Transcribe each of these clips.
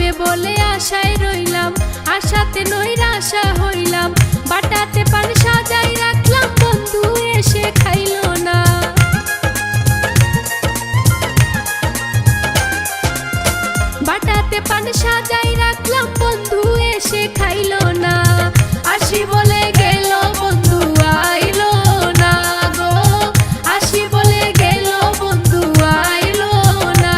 আসবে বলে আশায় রইলাম, আশাতে নৈরাশা হইলাম। বাটাতে পান সাজাই রাখলাম, বন্ধু এসে খাইলো না। বাটাতে পান সাজাই রাখলাম, বন্ধু এসে খাইলো না। আসি বলে গেল বন্ধু আইলো না গো, আসি বলে গেল বন্ধু আইলো না।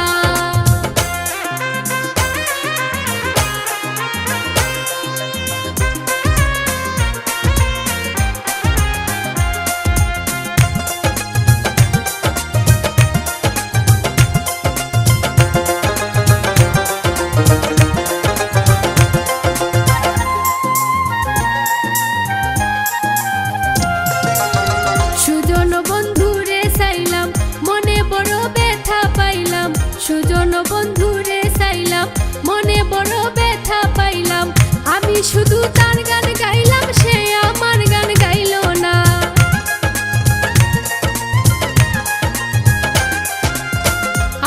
সুজন বন্ধুরে চাইলাম, মনে বড় ব্যথা পাইলাম। সুজন বন্ধুরে চাইলাম, মনে বড় ব্যথা পাইলাম। আমি শুধু তার গান গাইলাম, সে আমার গান গাইল না।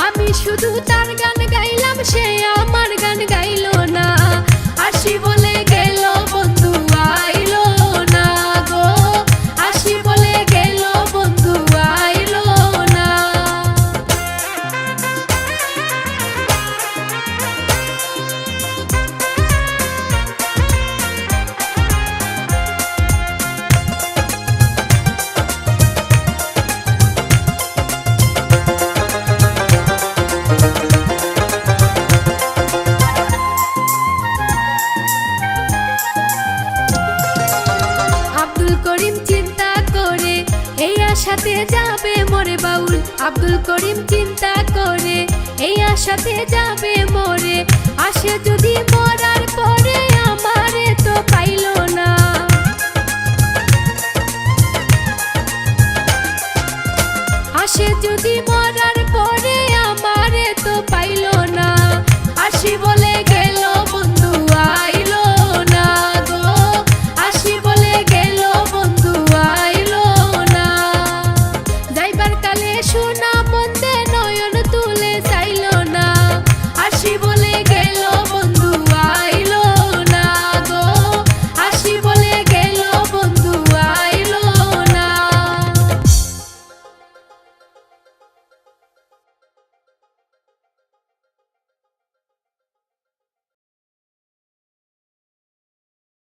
আমি শুধু তার গান গাইলাম, সে আমার গান গাইল না। আসি বলে গেল বন্ধু আইলো না গো, আসি বলে গেল বন্ধু আইলো না। আব্দুল করিম চিন্তা করে এই আশাতে যাবে মরে বাউল। আব্দুল করিম চিন্তা করে এই আশাতে যাবে মরে। আসে যদি মরার পরে আমারে তো পাইলো না।